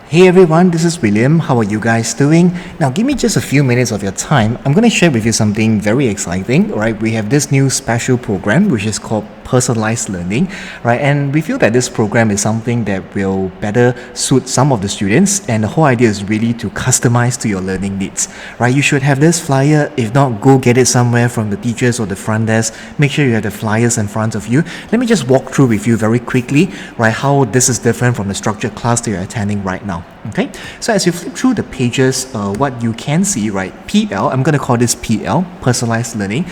Hey everyone, this is William. How are you guys doing? Now, give me just a few minutes of your time. I'm going to share with you something very exciting. Right, we have this new special program which is called Personalised Learning, right? And we feel that this program is something that will better suit some of the students, and the whole idea is really to customize to your learning needs, right? You should have this flyer. If not, go get it somewhere from the teachers or the front desk. Make sure you have the flyers in front of you. Let me just walk through with you very quickly, right, how this is different from the structured class that you're attending right now. Okay, so as you flip through the pages, what you can see, right, PL, I'm going to call this PL, Personalized Learning,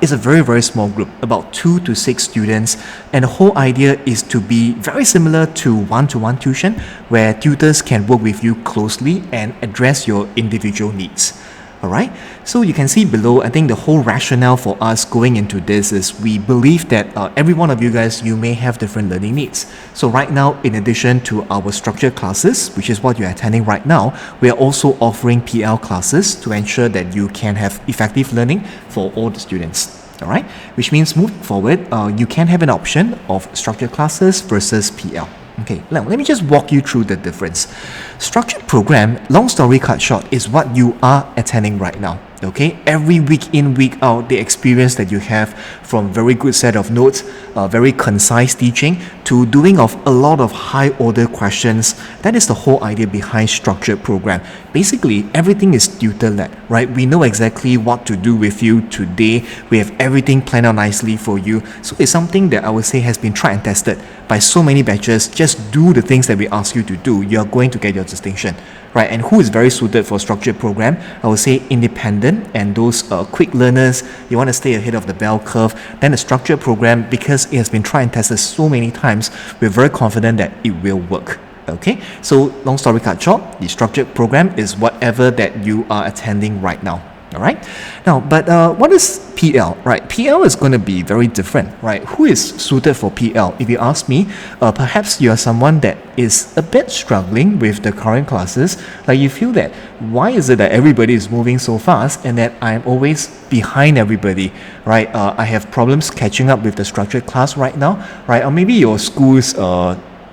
is a very, very small group, about 2 to 6 students, and the whole idea is to be very similar to one-to-one tuition, where tutors can work with you closely and address your individual needs. Alright, so you can see below, I think the whole rationale for us going into this is we believe that every one of you guys, you may have different learning needs. So right now, in addition to our structured classes, which is what you're attending right now, we are also offering PL classes to ensure that you can have effective learning for all the students. Alright, which means moving forward, you can have an option of structured classes versus PL. Okay, now let me just walk you through the difference. Structured program, long story cut short, is what you are attending right now. Okay, every week in, week out, the experience that you have from very good set of notes, very concise teaching, to doing of a lot of high order questions. That is the whole idea behind structured program. Basically, everything is tutor-led, right? We know exactly what to do with you today. We have everything planned out nicely for you. So it's something that I would say has been tried and tested by so many batches. Just do the things that we ask you to do. You are going to get your distinction. Right, and who is very suited for structured program? I would say independent and those quick learners. You want to stay ahead of the bell curve. Then the structured program, because it has been tried and tested so many times, we're very confident that it will work. Okay, so long story cut short, the structured program is whatever that you are attending right now. All right. Now, but what is PL? Right, PL is going to be very different. Right, who is suited for PL? If you ask me, perhaps you are someone that is a bit struggling with the current classes. Like you feel that why is it that everybody is moving so fast and that I'm always behind everybody? Right, I have problems catching up with the structured class right now. Right, or maybe your school's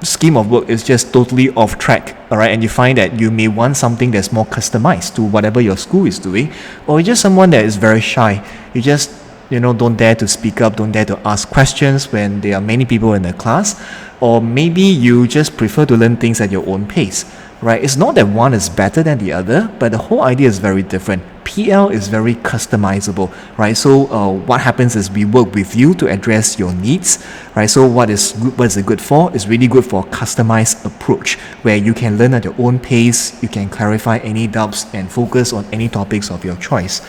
scheme of work is just totally off track, all right, and you find that you may want something that's more customized to whatever your school is doing, or you're just someone that is very shy. You just don't dare to speak up, don't dare to ask questions when there are many people in the class, or maybe you just prefer to learn things at your own pace. Right, it's not that one is better than the other, but the whole idea is very different. PL is very customizable, right? So what happens is we work with you to address your needs, right? So what is it good for? It's really good for a customized approach where you can learn at your own pace, you can clarify any doubts and focus on any topics of your choice.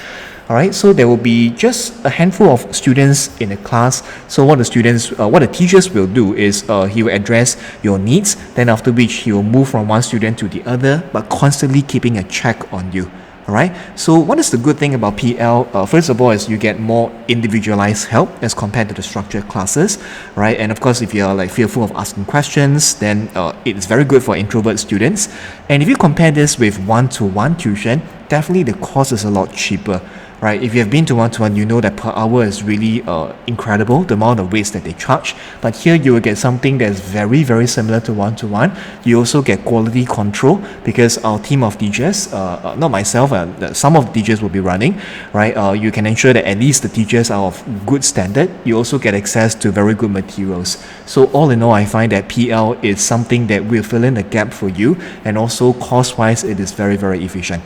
Alright, so there will be just a handful of students in a class. So what the teachers will do is he will address your needs, then after which he will move from one student to the other, but constantly keeping a check on you. Alright, so what is the good thing about PL? First of all, is you get more individualized help as compared to the structured classes, right? And of course, if you're like fearful of asking questions, then it's very good for introvert students. And if you compare this with one-to-one tuition, definitely the cost is a lot cheaper. Right, if you have been to one-to-one, you know that per hour is really incredible, the amount of rates that they charge. But here you will get something that is very, very similar to one-to-one. You also get quality control because our team of teachers, not myself, some of the teachers will be running, right? You can ensure that at least the teachers are of good standard. You also get access to very good materials. So all in all, I find that PL is something that will fill in the gap for you, and also cost-wise, it is very, very efficient.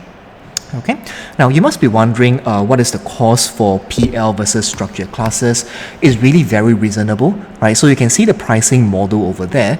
Okay, now you must be wondering what is the cost for PL versus structured classes. It's really very reasonable, right? So you can see the pricing model over there.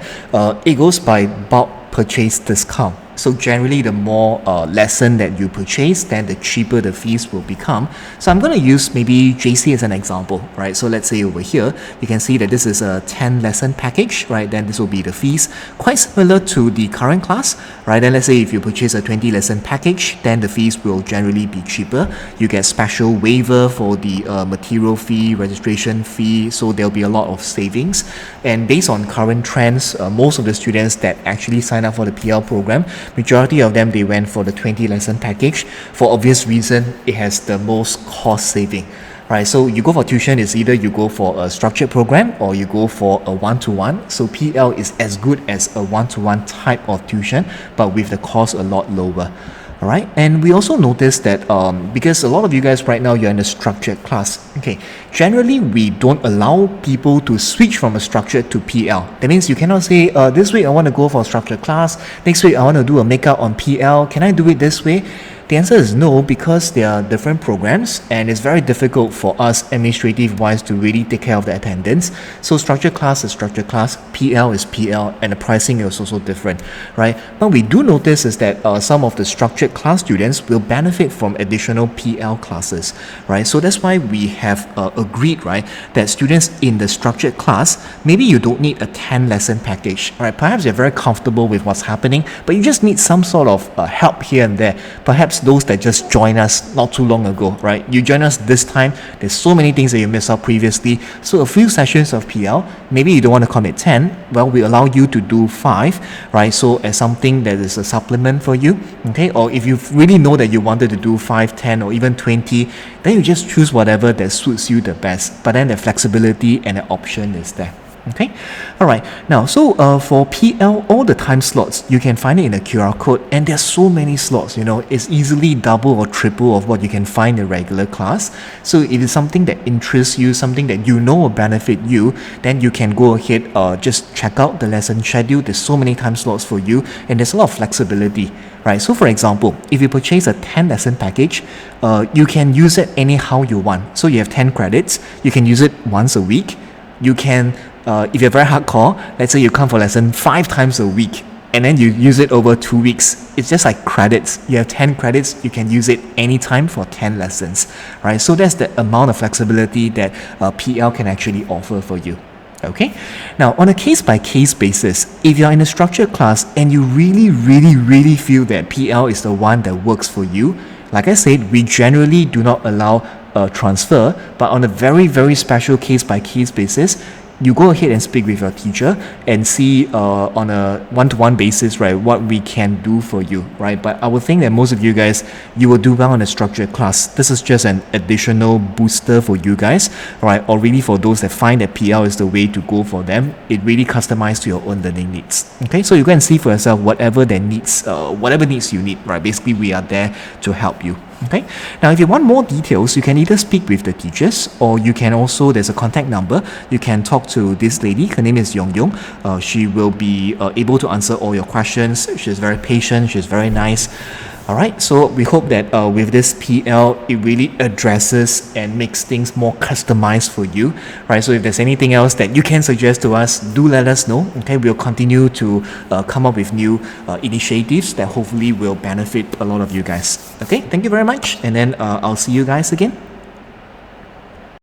It goes by bulk purchase discount. So generally, the more lesson that you purchase, then the cheaper the fees will become. So I'm going to use maybe JC as an example, right? So let's say over here, you can see that this is a 10 lesson package, right? Then this will be the fees, quite similar to the current class, right? Then let's say if you purchase a 20 lesson package, then the fees will generally be cheaper. You get special waiver for the material fee, registration fee, so there'll be a lot of savings. And based on current trends, most of the students that actually sign up for the PL program, majority of them, they went for the 20 lesson package. For obvious reason, it has the most cost saving. right? So you go for tuition is either you go for a structured program or you go for a one-to-one. So PL is as good as a one-to-one type of tuition, but with the cost a lot lower. All right, and we also noticed that because a lot of you guys right now you're in a structured class. Okay, generally we don't allow people to switch from a structured to PL. That means you cannot say this week I want to go for a structured class, next week I want to do a makeup on PL. Can I do it this way? The answer is no, because there are different programs and it's very difficult for us administrative wise to really take care of the attendance. So structured class is structured class, PL is PL, and the pricing is also different, right? What we do notice is that some of the structured class students will benefit from additional PL classes, right? So that's why we have agreed, right, that students in the structured class, maybe you don't need a 10 lesson package, right? Perhaps you're very comfortable with what's happening, but you just need some sort of help here and there. Perhaps those that just joined us not too long ago, right? You join us this time, there's so many things that you missed out previously. So a few sessions of PL, maybe you don't want to commit 10, well, we allow you to do 5, right? So as something that is a supplement for you, okay? Or if you really know that you wanted to do 5, 10, or even 20, then you just choose whatever that suits you the best. But then the flexibility and the option is there. Okay, all right. Now, so for PL, all the time slots, you can find it in the QR code, and there's so many slots, you know, it's easily double or triple of what you can find in a regular class. So if it's something that interests you, something that you know will benefit you, then you can go ahead, just check out the lesson schedule. There's so many time slots for you, and there's a lot of flexibility, right? So for example, if you purchase a 10 lesson package, you can use it anyhow you want. So you have 10 credits, you can use it once a week. You can if you're very hardcore, let's say you come for lesson 5 times a week and then you use it over 2 weeks. It's just like credits. You have 10 credits, you can use it anytime for 10 lessons, right? So that's the amount of flexibility that PL can actually offer for you. Okay, now on a case-by-case basis, if you're in a structured class and you really feel that PL is the one that works for you, like I said, we generally do not allow transfer, but on a very special case-by-case basis, you go ahead and speak with your teacher and see on a one-to-one basis, right, what we can do for you, right? But I would think that most of you guys, you will do well in a structured class. This is just an additional booster for you guys, right? Or really for those that find that PL is the way to go for them. It really customized to your own learning needs. Okay, so you go and see for yourself whatever needs you need, right? Basically, we are there to help you. Okay, now if you want more details, you can either speak with the teachers, or you can also, there's a contact number, you can talk to this lady. Her name is Yong Yong. She will be able to answer all your questions. She's very patient, she's very nice. Alright, so we hope that with this PL, it really addresses and makes things more customized for you, right? So if there's anything else that you can suggest to us, do let us know, okay? We'll continue to come up with new initiatives that hopefully will benefit a lot of you guys. Okay, thank you very much, and then I'll see you guys again.